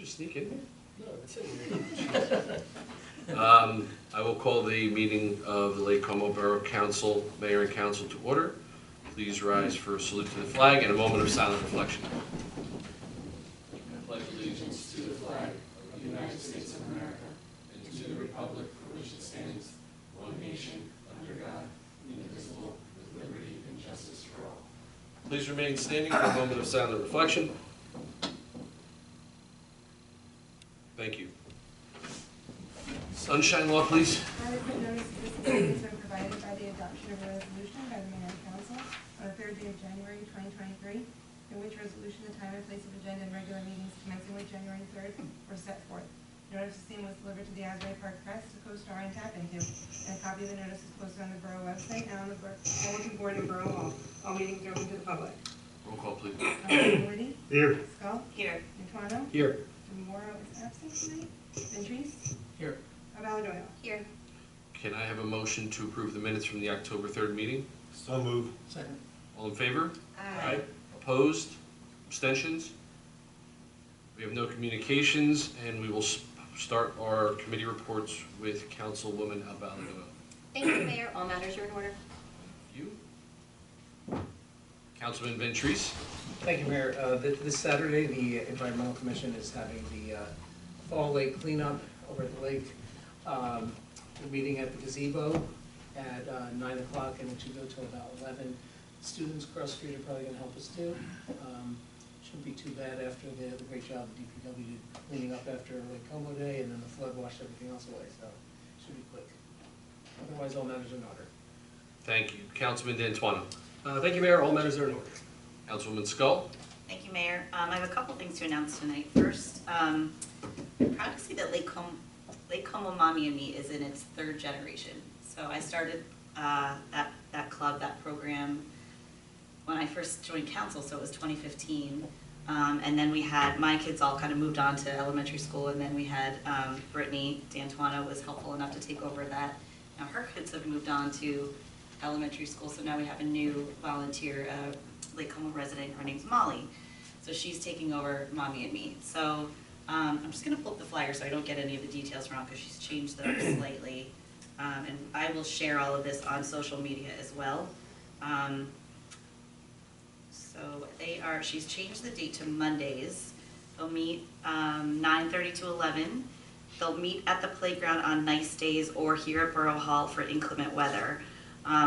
just sneak in here? No, that's it. I will call the meeting of the Lake Como Borough Council, Mayor and Council to order. Please rise for a salute to the flag and a moment of silent reflection. I pledge allegiance to the flag of the United States of America and to the republic for which it stands, one nation, under God, indivisible, with liberty and justice for all. Please remain standing for a moment of silent reflection. Thank you. Sunshine law, please. Adequate notice of this meeting has been provided by the adoption of a resolution by the Mayor and Council on the 3rd day of January 2023, in which resolution, the time and place of agenda and regular meetings commencing with January 3rd were set forth. Notice of same was delivered to the Asbury Park Press, the Co-Star, and Tap Into, and a copy of the notice is posted on the Borough website and on the bulletin board in Borough Hall. All meetings are open to the public. Roll call, please. Liddy. Here. Skull. Here. Antoine. Here. Demoro is absent tonight. Ventris. Here. Valadolio. Here. Can I have a motion to approve the minutes from the October 3rd meeting? So move. Second. All in favor? Aye. Opposed? Abstentions? We have no communications, and we will start our committee reports with Councilwoman Valadolio. Thank you, Mayor. All matters are in order. You? Councilman Ventris? Thank you, Mayor. This Saturday, the Environmental Commission is having the Fall Lake cleanup over at the lake. We're meeting at the gazebo at 9 o'clock, and it should go till about 11. Students across the street are probably going to help us too. Shouldn't be too bad after the great job the DPW did cleaning up after Lake Como Day, and then the flood washed everything else away, so it should be quick. Otherwise, all matters are in order. Thank you. Councilman D'Antuono? Thank you, Mayor. All matters are in order. Councilwoman Skull? Thank you, Mayor. I have a couple things to announce tonight. First, I'm proud to see that Lake Como Mommy and Me is in its 3rd generation. So I started that club, that program, when I first joined council, so it was 2015. And then we had, my kids all kind of moved on to elementary school, and then we had Brittany D'Antuono was helpful enough to take over that. Now her kids have moved on to elementary school, so now we have a new volunteer, Lake Como resident. Her name's Molly. So she's taking over Mommy and Me. So I'm just gonna pull up the flyer so I don't get any of the details wrong, because she's changed them slightly. And I will share all of this on social media as well. So she's changed the date to Mondays. They'll meet 9:30 to 11. They'll meet at the playground on nice days or here at Borough Hall for inclement weather.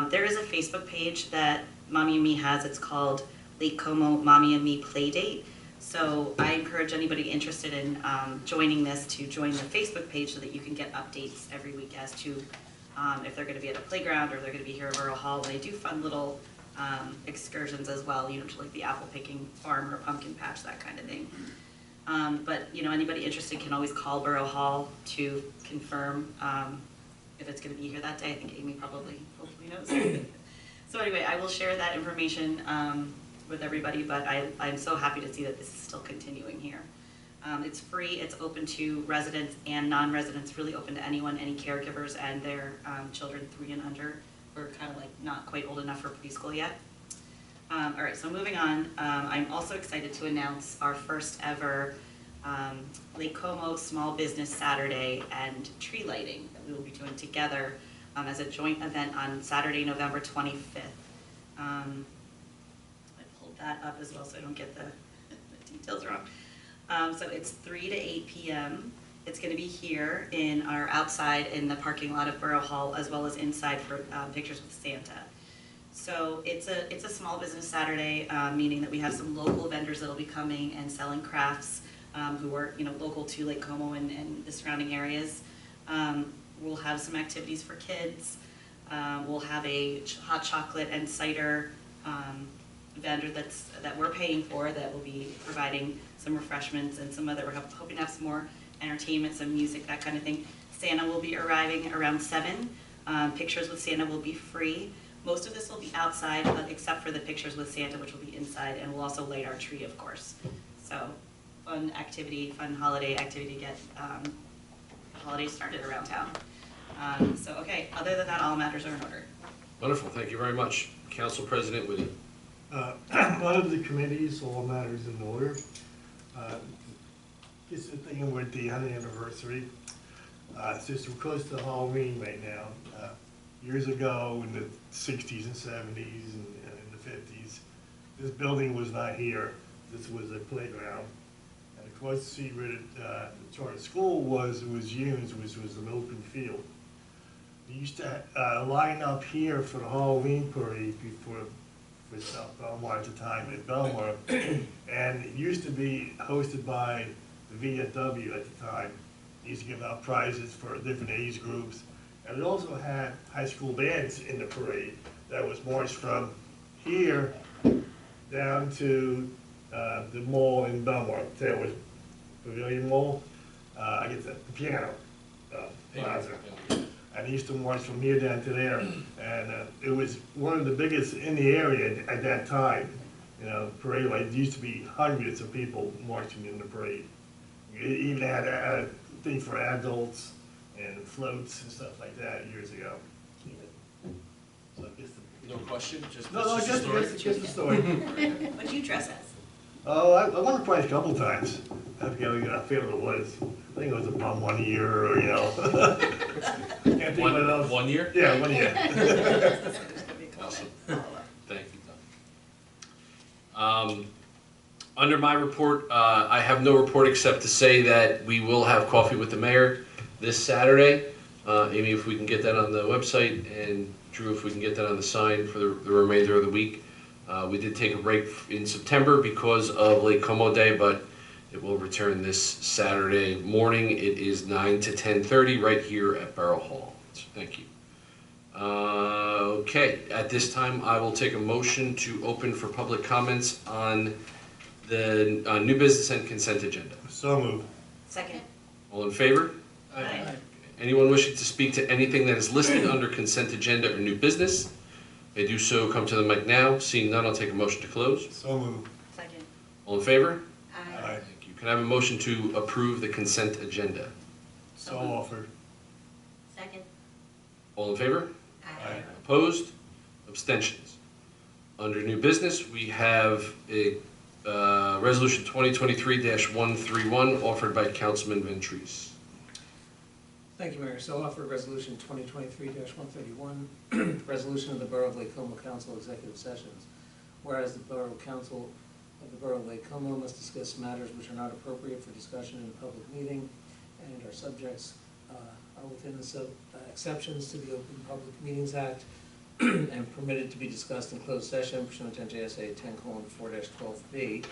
There is a Facebook page that Mommy and Me has. It's called Lake Como Mommy and Me Playdate. So I encourage anybody interested in joining this to join the Facebook page so that you can get updates every week as to if they're going to be at a playground or they're going to be here at Borough Hall. They do fun little excursions as well, to like the apple picking farm or pumpkin patch, that kind of thing. But anybody interested can always call Borough Hall to confirm if it's going to be here that day. I think Amy hopefully knows. So anyway, I will share that information with everybody, but I'm so happy to see that this is still continuing here. It's free, it's open to residents and non-residents, really open to anyone, any caregivers and their children 3 and under. We're kind of like not quite old enough for preschool yet. All right, so moving on, I'm also excited to announce our first ever Lake Como Small Business Saturday and tree lighting that we will be doing together as a joint event on Saturday, November 25th. I pulled that up as well so I don't get the details wrong. So it's 3 to 8 p.m. It's going to be here in our outside in the parking lot of Borough Hall, as well as inside for pictures with Santa. So it's a small business Saturday, meaning that we have some local vendors that will be coming and selling crafts who are local to Lake Como and the surrounding areas. We'll have some activities for kids. We'll have a hot chocolate and cider vendor that we're paying for that will be providing some refreshments and some other. We're hoping to have some more entertainment, some music, that kind of thing. Santa will be arriving around 7. Pictures with Santa will be free. Most of this will be outside, except for the pictures with Santa, which will be inside, and we'll also light our tree, of course. So, fun holiday activity to get holidays started around town. So, okay, other than that, all matters are in order. Wonderful, thank you very much. Council President Whitty. One of the committees, all matters in order. thinking with the 100th anniversary, since we're close to Halloween right now, years ago in the 60s and 70s and in the 50s, this building was not here. This was a playground. And across the street where the charter school was, it was Yunes, which was an open field. We used to line up here for the Halloween parade for South Belmar at the time in Belmar. And it used to be hosted by the VFW at the time. They used to give out prizes for different age groups. And it also had high school bands in the parade that was marched from here down to the mall in Belmar. There was Pavilion Mall, I guess the piano plaza. And he used to march from here down to there. And it was one of the biggest in the area at that time. You know, parade, like, there used to be hundreds of people marching in the parade. It even had a thing for adults and floats and stuff like that years ago. So I guess No question, just. no, this is the story? just a story. What'd you dress as? Oh, I won a prize a couple times. I forget what it was. I think it was a bum 1 year, or, you know. Can't think what else. 1 year? Yeah, 1 year. Awesome. Thank you, Tom. Under my report, I have no report except to say that we will have coffee with the mayor this Saturday. Amy, if we can get that on the website, and Drew, if we can get that on the sign for the remainder of the week. We did take a break in September because of Lake Como Day, but it will return this Saturday morning. It is 9 to 10:30 right here at Borough Hall. So, thank you. Okay, at this time, I will take a motion to open for public comments on the new business and consent agenda. So moved. Second. All in favor? Aye. Anyone wishing to speak to anything that is listed under consent agenda or new business may do so. Come to the mic now. Seeing none, I'll take a motion to close. So moved. Second. All in favor? Aye. Thank you. Can I have a motion to approve the consent agenda? So offered. Second. All in favor? Aye. Opposed? Abstentions? Under new business, we have a resolution 2023-131 offered by Councilman Ventries. Thank you, Mayor. So offer resolution 2023-131, resolution of the Borough of Lake Como Council Executive Sessions. Whereas the Borough Council of the Borough of Lake Como must discuss matters which are not appropriate for discussion in a public meeting and are subjects are within the exceptions to the Open Public Meetings Act and permitted to be discussed in closed session pursuant to NJSA 10:4-12B.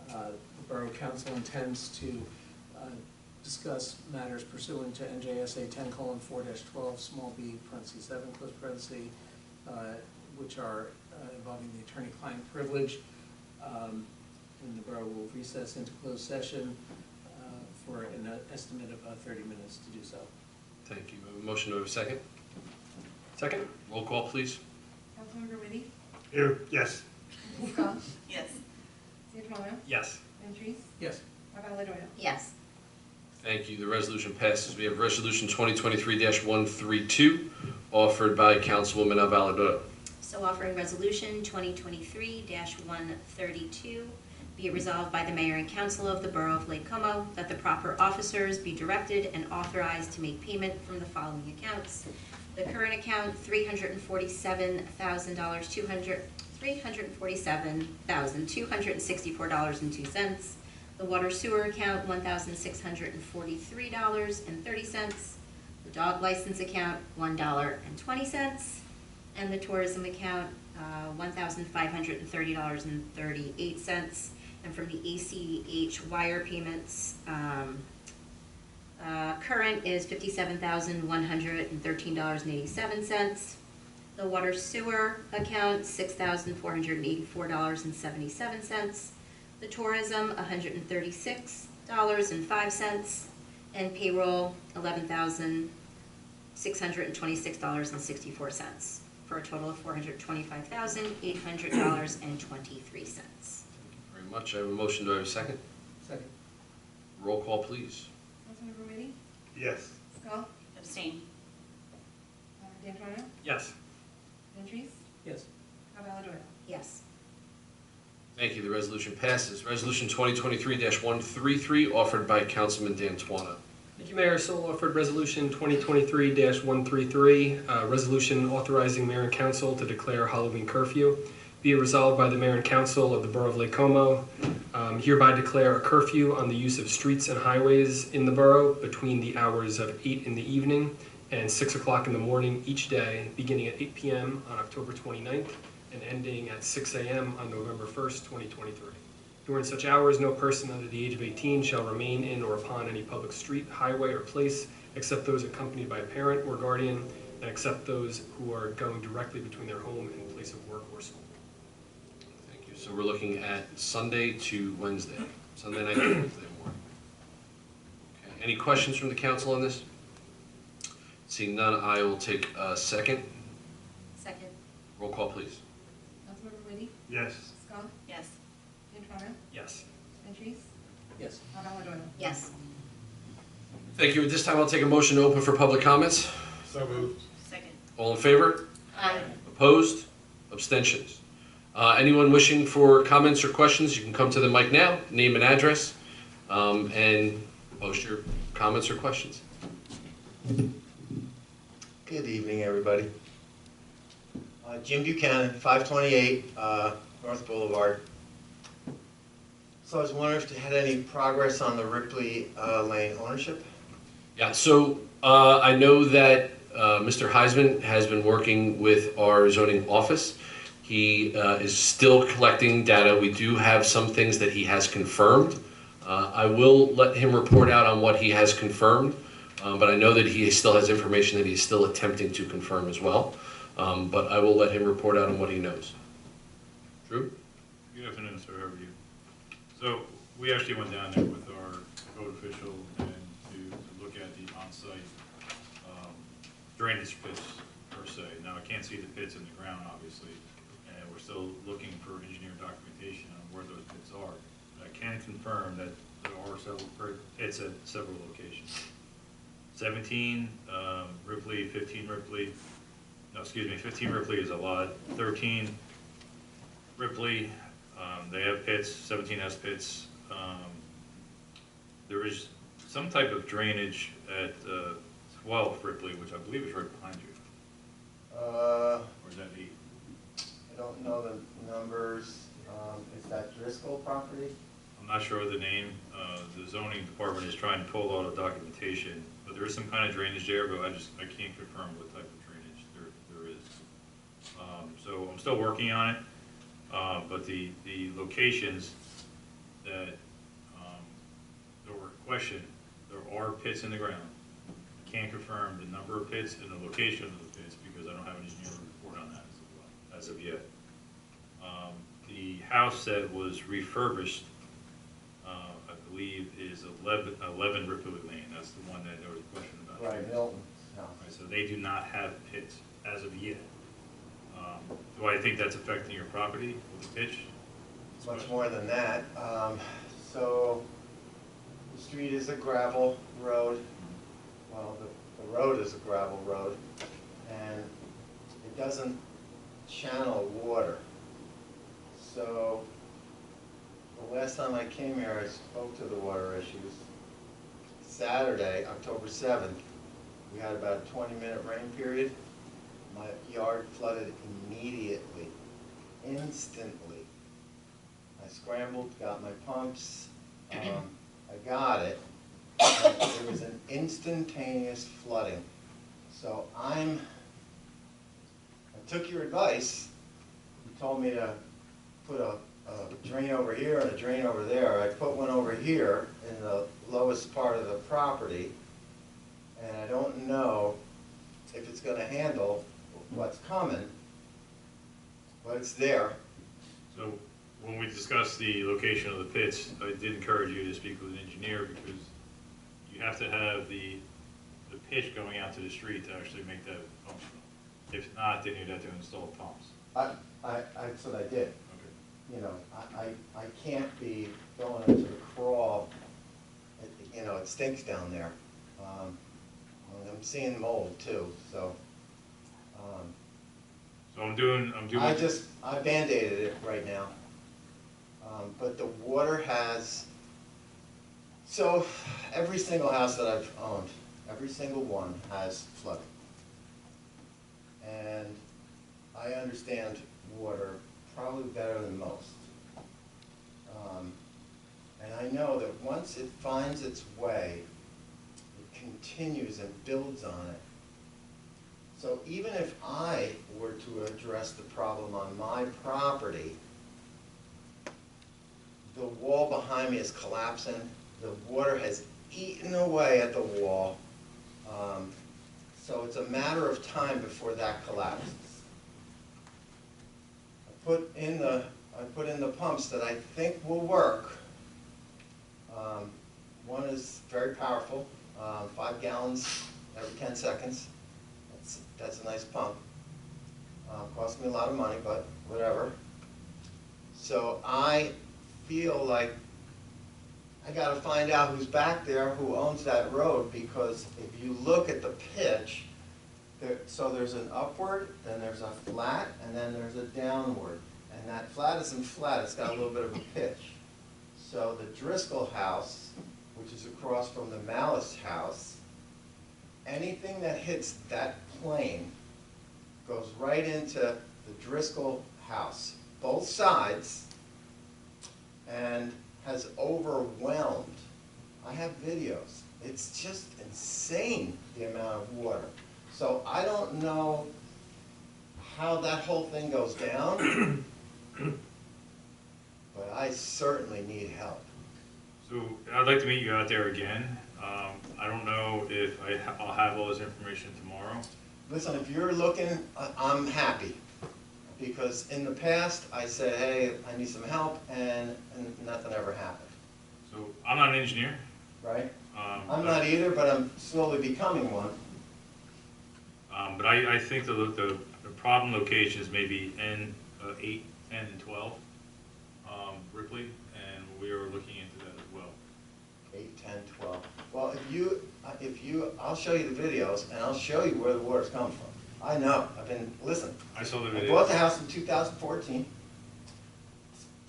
The Borough Council intends to discuss matters pursuant to NJSA 10:4-12, small b, parentheses 7, close parentheses, which are involving the attorney-client privilege. And the borough will recess into closed session for an estimate of 30 minutes to do so. Thank you. A motion to have a second? Second. Roll call, please. Councilmember Whitty? Here, yes. Scott? Yes. Santamano? Yes. Ventries? Yes. Pavaladoyle? Yes. Thank you. The resolution passes. We have resolution 2023-132 offered by Councilwoman Avaladoyle. So offering resolution 2023-132, be it resolved by the mayor and council of the Borough of Lake Como that the proper officers be directed and authorized to make payment from the following accounts. The current account, $347,264.02. The water sewer account, $1,643.30. The dog license account, $1.20. And the tourism account, $1,530.38. And from the ACH wire payments, current is $57,113.87. The water sewer account, $6,484.77. The tourism, $136.05. And payroll, $11,626.64. For a total of $425,800.23. Thank you very much. I have a motion. Do I have a second? Second. Roll call, please. Councilmember Whitty? Yes. Scott? Abstain. Santamano? Yes. Ventries? Yes. Pavaladoyle? Yes. Thank you. The resolution passes. Resolution 2023-133, offered by Councilman D'Antuono. Thank you, Mayor. So offered Resolution 2023-133, resolution authorizing mayor and council to declare Halloween curfew. Be it resolved by the mayor and council of the Borough of Lake Como, hereby declare a curfew on the use of streets and highways in the borough between the hours of 8 in the evening and 6 o'clock in the morning each day, beginning at 8 p.m. on October 29th and ending at 6 a.m. on November 1st, 2023. During such hours, no person under the age of 18 shall remain in or upon any public street, highway, or place, except those accompanied by a parent or guardian, and except those who are going directly between their home and place of work or school. Thank you. So we're looking at Sunday to Wednesday, Sunday night to Wednesday morning. Okay. Any questions from the council on this? Seeing none, I will take a second. Second. Roll call, please. Councilmember Whitty? Yes. Scott? Yes. D'Antuono? Yes. Ventrice? Yes. Maldonado? Yes. Thank you. At this time, I'll take a motion to open for public comments. So moved. Second. All in favor? Aye. Opposed? Abstentions? Anyone wishing for comments or questions, you can come to the mic now, name and address, and post your comments or questions. Good evening, everybody. Jim Buchanan, 528 North Boulevard. So I was wondering if you had any progress on the Ripley Lane ownership? Yeah, so I know that Mr. Heisman has been working with our zoning office. He is still collecting data. We do have some things that he has confirmed. I will let him report out on what he has confirmed, but I know that he still has information that he's still attempting to confirm as well. But I will let him report out on what he knows. Drew? Good afternoon, sir. How are you? So we actually went down there with our code official and to look at the on-site drainage pits per se. Now I can't see the pits in the ground, obviously, and we're still looking for engineered documentation on where those pits are. But I can confirm that there are several pits at several locations. 17 Ripley, 15 Ripley. No, excuse me, 15 Ripley is a lot. 13 Ripley, they have pits, 17 has pits. There is some type of drainage at 12 Ripley, which I believe is right behind you. Or is that 8? I don't know the numbers. Is that Driscoll property? I'm not sure of the name. The zoning department is trying to pull a lot of documentation, but there is some kind of drainage there, but I can't confirm what type of drainage there is. So I'm still working on it, but the locations that there were questioned, there are pits in the ground. I can't confirm the number of pits and the location of the pits because I don't have an engineering report on that as of yet. The house that was refurbished, I believe, is 11 Ripley Lane. That's the one that there was a question about. Right, Milton's house. Right, so they do not have pits as of yet. Do I think that's affecting your property with the pitch? Much more than that. So the street is a gravel road. Well, the road is a gravel road, and it doesn't channel water. So the last time I came here, I spoke to the water issues. Saturday, October 7th, we had about a 20-minute rain period. My yard flooded immediately, instantly. I scrambled, got my pumps, I got it. And there was an instantaneous flooding. So I took your advice. You told me to put a drain over here and a drain over there. I put one over here in the lowest part of the property, and I don't know if it's gonna handle what's coming, but it's there. So when we discussed the location of the pits, I did encourage you to speak with an engineer because you have to have the pitch going out to the street to actually make that functional. If not, then you'd have to install pumps. That's what I did. Okay. You know, I can't be going into the crawl. You know, it stinks down there. I'm seeing mold too, so. So I'm doing. I Band-Aided it right now. But the water has, so every single house that I've owned, every single one has flooding. And I understand water probably better than most. And I know that once it finds its way, it continues and builds on it. So even if I were to address the problem on my property, the wall behind me is collapsing, the water has eaten away at the wall, so it's a matter of time before that collapses. I put in the pumps that I think will work. One is very powerful, 5 gallons every 10 seconds. That's a nice pump. Cost me a lot of money, but whatever. So I feel like I gotta find out who's back there, who owns that road, because if you look at the pitch, so there's an upward, then there's a flat, and then there's a downward. And that flat isn't flat, it's got a little bit of a pitch. So the Driscoll house, which is across from the Malice house, anything that hits that plane goes right into the Driscoll house, both sides, and has overwhelmed. I have videos. It's just insane, the amount of water. So I don't know how that whole thing goes down, but I certainly need help. So I'd like to meet you out there again. I don't know if I'll have all this information tomorrow. Listen, if you're looking, I'm happy. Because in the past, I said, hey, I need some help, and nothing ever happened, So I'm not an engineer. right? I'm not either, but I'm slowly becoming one. But I think the problem locations may be N8, 10, and 12, Ripley, and we are looking into that as well. 8, 10, 12. Well, I'll show you the videos, and I'll show you where the water's coming from. I know, listen. I saw the I video. bought the house in 2014,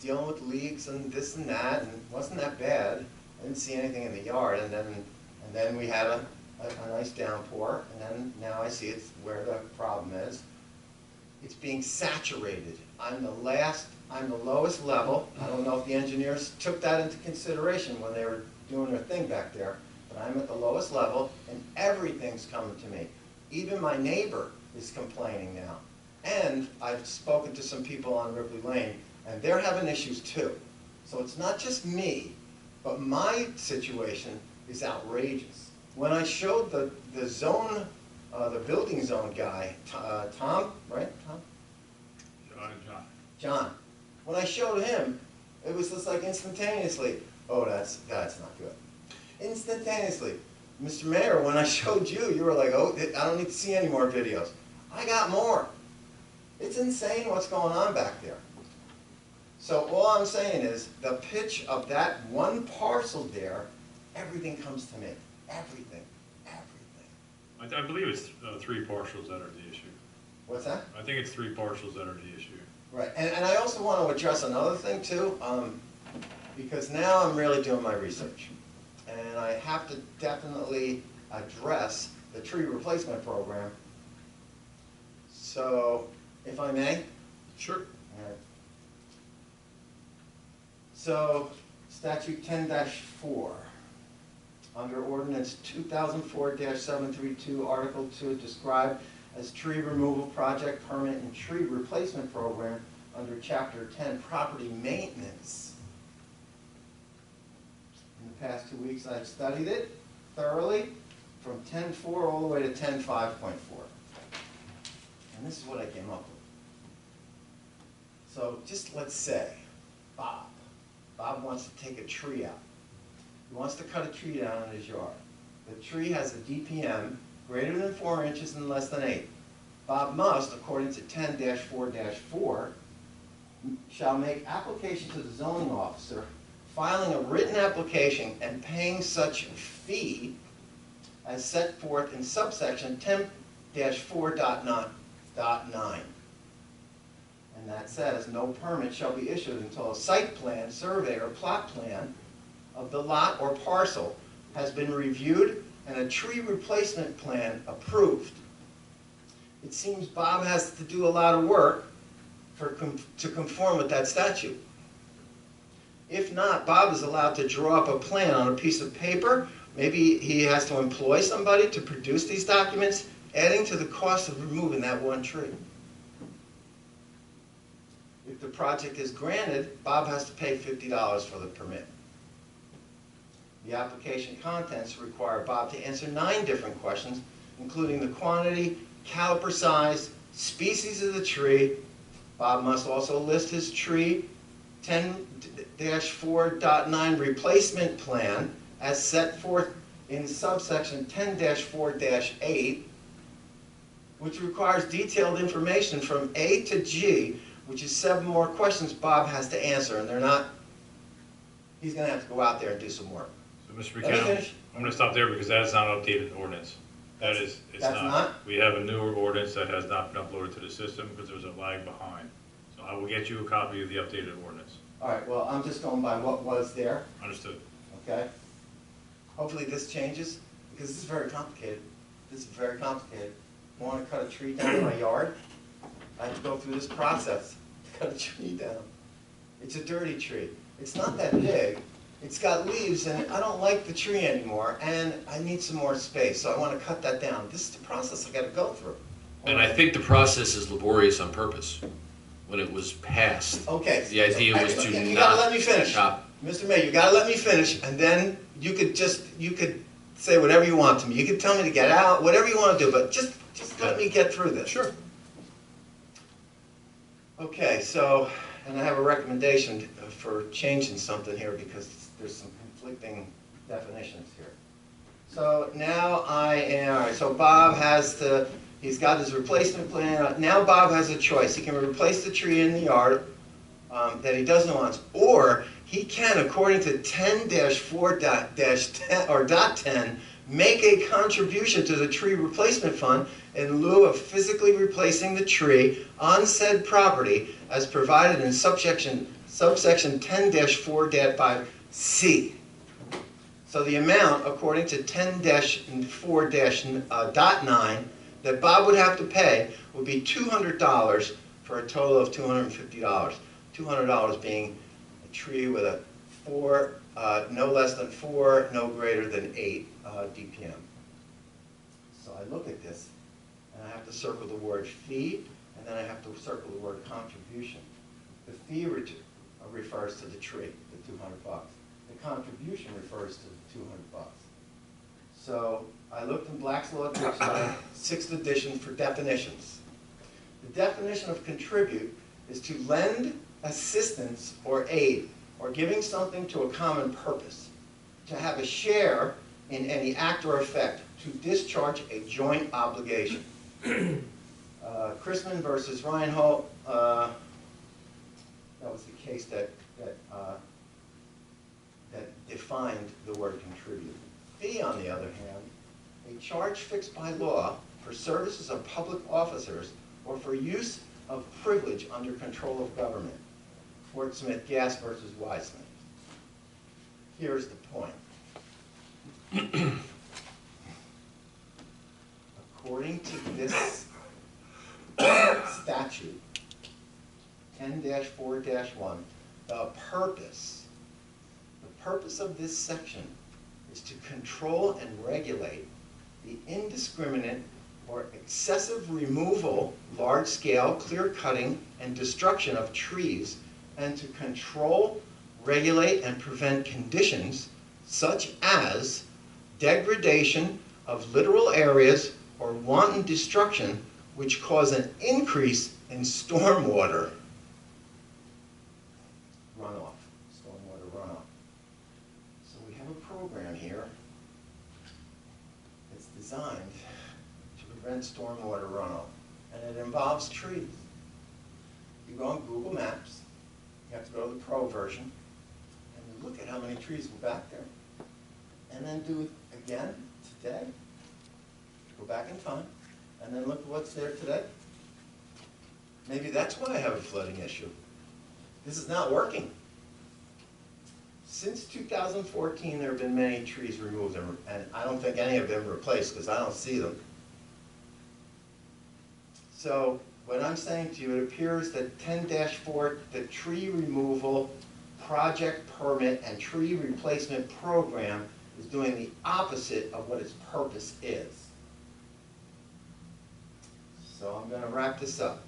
dealing with leaks and this and that, and it wasn't that bad. I didn't see anything in the yard, and then we had a nice downpour, and then now I see it's where the problem is. It's being saturated. I'm the lowest level. I don't know if the engineers took that into consideration when they were doing their thing back there, but I'm at the lowest level, and everything's coming to me. Even my neighbor is complaining now. And I've spoken to some people on Ripley Lane, and they're having issues too. So it's not just me, but my situation is outrageous. When I showed the zone, the building zone guy, Tom, right, Tom? John. John. When I showed him, it was just like instantaneously, oh, that's not good. Instantaneously. Mr. Mayor, when I showed you, you were like, oh, I don't need to see any more videos. I got more. It's insane what's going on back there. So all I'm saying is, the pitch of that one parcel there, everything comes to me. Everything. Everything. I believe it's 3 parcels that are the issue. What's that? I think it's 3 parcels that are the issue. Right, and I also want to address another thing too, because now I'm really doing my research. And I have to definitely address the tree replacement program. So, if I may? Sure. All right. So, statute 10-4, under ordinance 2004-732, article 2, described as tree removal project permit and tree replacement program under chapter 10, property maintenance. In the past 2 weeks, I've studied it thoroughly, from 10.4 all the way to 10.5.4. And this is what I came up with. So just let's say, Bob wants to take a tree out. He wants to cut a tree down in his yard. The tree has a DPM greater than 4 inches and less than 8. Bob must, according to 10-4-4, shall make application to the zoning officer, filing a written application and paying such fee as set forth in subsection 10-4.9. And that says, no permit shall be issued until a site plan, survey, or plot plan of the lot or parcel has been reviewed and a tree replacement plan approved. It seems Bob has to do a lot of work to conform with that statute. If not, Bob is allowed to draw up a plan on a piece of paper. Maybe he has to employ somebody to produce these documents, adding to the cost of removing that one tree. If the project is granted, Bob has to pay $50 for the permit. The application contents require Bob to answer 9 different questions, including the quantity, caliper size, species of the tree. Bob must also list his tree 10-4.9 replacement plan as set forth in subsection 10-4-8, which requires detailed information from A to G, which is 7 more questions Bob has to answer, and they're not, he's gonna have to go out there and do some work. So, Mr. Let me McKenna, finish. I'm gonna stop there because that is not an updated ordinance. That is, it's That's not? We have a newer ordinance that has not been uploaded to the system because there's a lag behind. So I will get you a copy of the updated ordinance. All right, well, I'm just going by what was there, Understood. okay? Hopefully this changes, because this is very complicated. This is very complicated. I want to cut a tree down in my yard, I have to go through this process to cut a tree down. It's a dirty tree. It's not that big. It's got leaves, and I don't like the tree anymore, and I need some more space, so I want to cut that down. This is the process I got to go through. And I think the process is laborious on purpose. When it was passed, Okay. the idea was to You gotta let not me finish. chop. Mr. Mayor, you gotta let me finish, and then you could say whatever you want to me. You could tell me to get out, whatever you want to do, but just let me get through this. Sure. Okay, so, and I have a recommendation for changing something here because there's some conflicting definitions here. So now all right, so Bob he's got his replacement plan. Now Bob has a choice. He can replace the tree in the yard that he doesn't want, or he can, according to 10-4-10 or .10, make a contribution to the tree replacement fund in lieu of physically replacing the tree on said property as provided in subsection 10-4-5C. So the amount, according to 10-4-9, that Bob would have to pay would be $200 for a total of $250. $200 being a tree with a no less than 4, no greater than 8 DPM. So I look at this, and I have to circle the word fee, and then I have to circle the word contribution. The fee refers to the tree, the $200. The contribution refers to the $200. So I looked in Black's Law Dictionary, 6th edition, for definitions. The definition of contribute is to lend assistance or aid, or giving something to a common purpose, to have a share in any act or effect, to discharge a joint obligation. Chrisman versus Reinhold, that was the case that defined the word contribute. Fee, on the other hand, a charge fixed by law for services of public officers or for use of privilege under control of government. Fort Smith Gas versus Wiseman. Here's the point. According to this statute, 10-4-1, the purpose of this section is to control and regulate the indiscriminate or excessive removal, large-scale clear-cutting, and destruction of trees, and to control, regulate, and prevent conditions such as degradation of littoral areas or wanton destruction which cause an increase in stormwater runoff. So we have a program here that's designed to prevent stormwater runoff, and it involves trees. You go on Google Maps, you have to go to the pro version, and you look at how many trees were back there, and then do it again today. Go back in time, and then look at what's there today. Maybe that's why I have a flooding issue. This is not working. Since 2014, there have been many trees removed, and I don't think any of them replaced, because I don't see them. So what I'm saying to you, it appears that 10-4, the tree removal project permit and tree replacement program is doing the opposite of what its purpose is. So I'm going to wrap this up.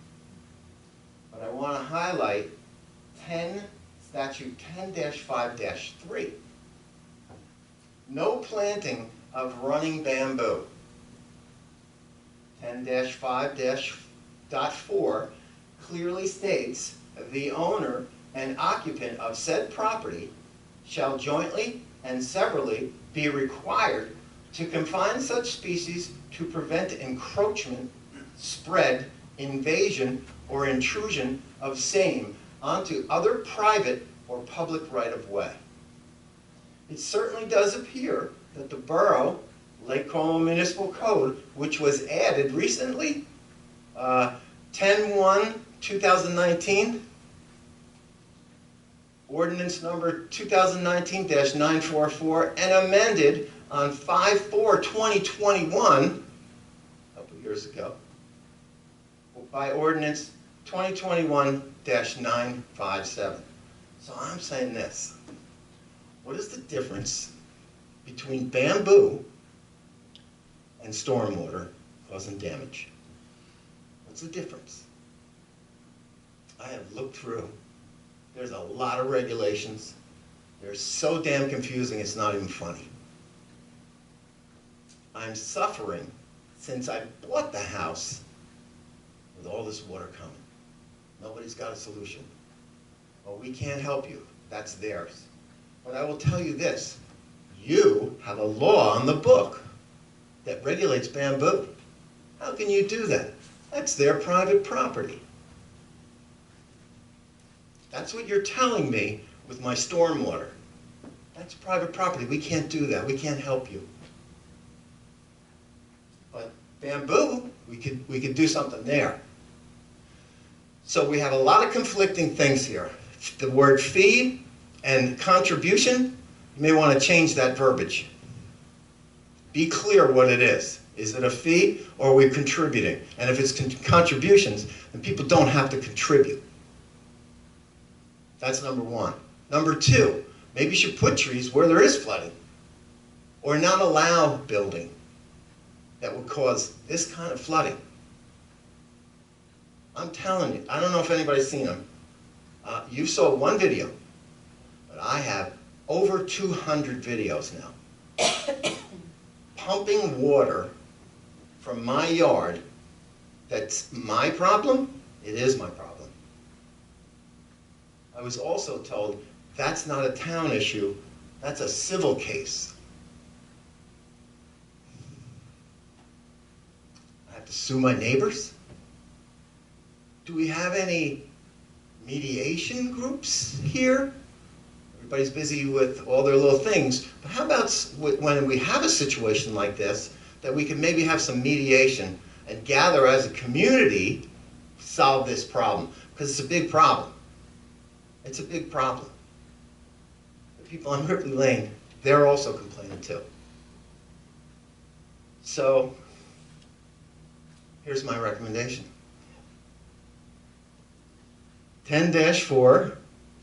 But I want to highlight statute 10-5-3. No planting of running bamboo. 10-5-4 clearly states the owner and occupant of said property shall jointly and severally be required to confine such species to prevent encroachment, spread, invasion, or intrusion of same onto other private or public right-of-way. It certainly does appear that the Borough Lake Como Municipal Code, which was added recently, 10-1-2019, ordinance number 2019-944, and amended on 5/4/2021, a couple years ago, by ordinance 2021-957. So I'm saying this. What is the difference between bamboo and stormwater causing damage? What's the difference? I have looked through. There's a lot of regulations. They're so damn confusing, it's not even funny. I'm suffering since I bought the house with all this water coming. Nobody's got a solution. Well, we can't help you. That's theirs. But I will tell you this. You have a law on the book that regulates bamboo. How can you do that? That's their private property. That's what you're telling me with my stormwater. That's private property. We can't do that. We can't help you. But bamboo, we could do something there. So we have a lot of conflicting things here. The word fee and contribution, you may want to change that verbiage. Be clear what it is. Is it a fee or are we contributing? And if it's contributions, then people don't have to contribute. That's number one. Number two, maybe you should put trees where there is flooding or not allow building that would cause this kind of flooding. I'm telling you, I don't know if anybody's seen them. You saw one video, but I have over 200 videos now. Pumping water from my yard, that's my problem, it is my problem. I was also told that's not a town issue, that's a civil case. I have to sue my neighbors? Do we have any mediation groups here? Everybody's busy with all their little things, but how about when we have a situation like this, that we can maybe have some mediation and gather as a community, solve this problem, because it's a big problem. It's a big problem. The people on Ripley Lane, they're also complaining too. So, here's my recommendation. 10-4,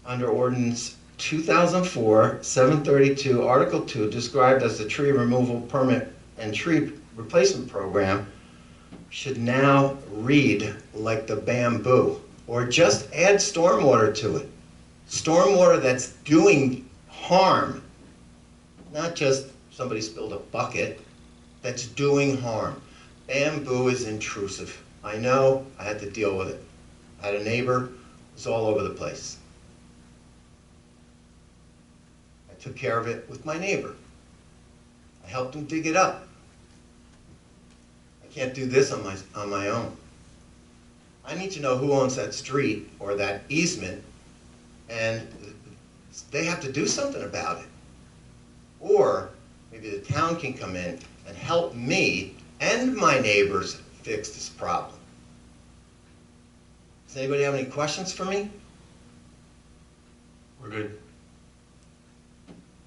under ordinance 2004-732, Article 2, described as the tree removal permit and tree replacement program, should now read like the bamboo, or just add stormwater to it. Stormwater that's doing harm, not just somebody spilled a bucket, that's doing harm. Bamboo is intrusive. I know, I had to deal with it. I had a neighbor, it was all over the place. I took care of it with my neighbor. I helped him dig it up. I can't do this on my own. I need to know who owns that street or that easement, and they have to do something about it. Or maybe the town can come in and help me and my neighbors fix this problem. Does anybody have any questions for me? We're good.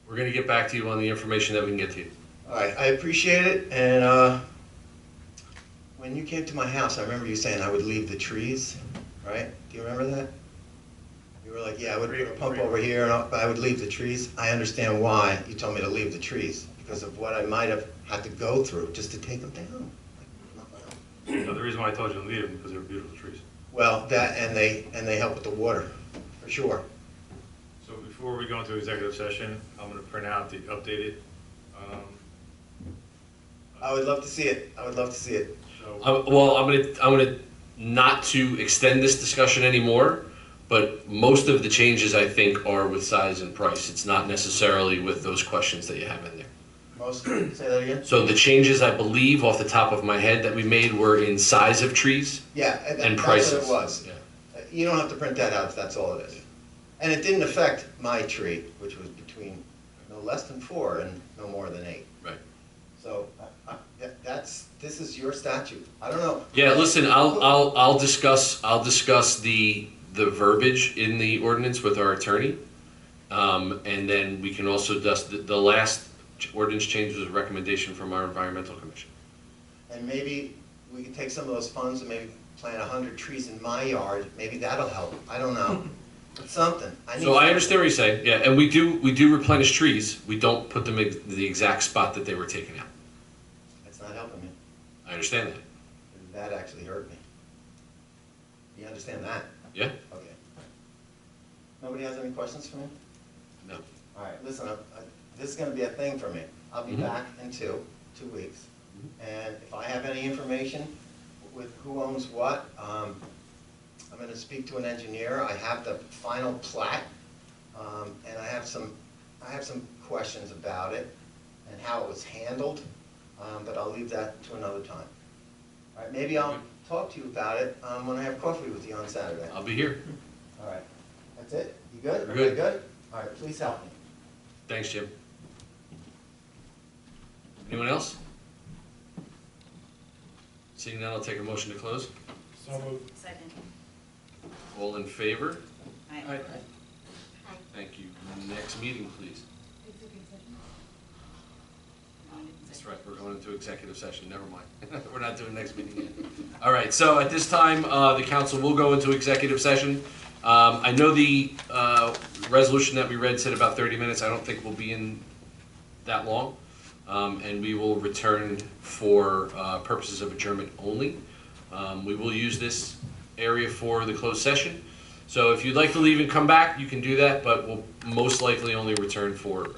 We're gonna get back to you on the information that we can get to you. All right, I appreciate it, and when you came to my house, I remember you saying I would leave the trees, right? Do you remember that? You were like, yeah, I would put a pump over here, and I would leave the trees. I understand why you told me to leave the trees, because of what I might have had to go through just to take them down. No, the reason why I told you to leave them, because they're beautiful trees. Well, that, and they help with the water, for sure. So before we go into executive session, I'm gonna print out the updated, I would love to see it. I would love to see it. so, Well, I'm gonna not to extend this discussion anymore, but most of the changes, I think, are with size and price. It's not necessarily with those questions that you have in there. Most, say that again? So the changes, I believe, off the top of my head, that we made were in size of trees Yeah, and that's prices. what it was. Yeah. You don't have to print that out if that's all it is. And it didn't affect my tree, which was between no less than 4 and no more than 8. Right. So this is your statute. I don't know. Yeah, listen, I'll discuss the verbiage in the ordinance with our attorney. And then we can also the last ordinance change was a recommendation from our environmental commission. And maybe we could take some of those funds and maybe plant 100 trees in my yard. Maybe that'll help. I don't know. But something. So I understand what you're saying, yeah, and we do replenish trees. We don't put them in the exact spot that they were taken out. It's not helping me. I understand that. That actually hurt me. You understand that? Yeah? Okay. Nobody has any questions for me? No. All right, listen, this is gonna be a thing for me. I'll be Mhm. back in two weeks. And if I have any information with who owns what, I'm gonna speak to an engineer. I have the final plat, and I have some questions about it and how it was handled, but I'll leave that to another time. All right, maybe I'll talk to you about it, when I have coffee with you on Saturday. I'll be here. All right, that's it? You good? We're Everybody good. good? All right, please help me. Thanks, Jim. Anyone else? Seeing none, I'll take a motion to close. Second. All in favor? Aye. Thank you. Next meeting, please. Executive session. That's right, we're going into executive session, never mind. We're not doing next meeting yet. All right, so at this time, the council will go into executive session. I know the resolution that we read said about 30 minutes. I don't think we'll be in that long. And we will return for purposes of adjournment only. We will use this area for the closed session. So if you'd like to leave and come back, you can do that, but we'll most likely only return for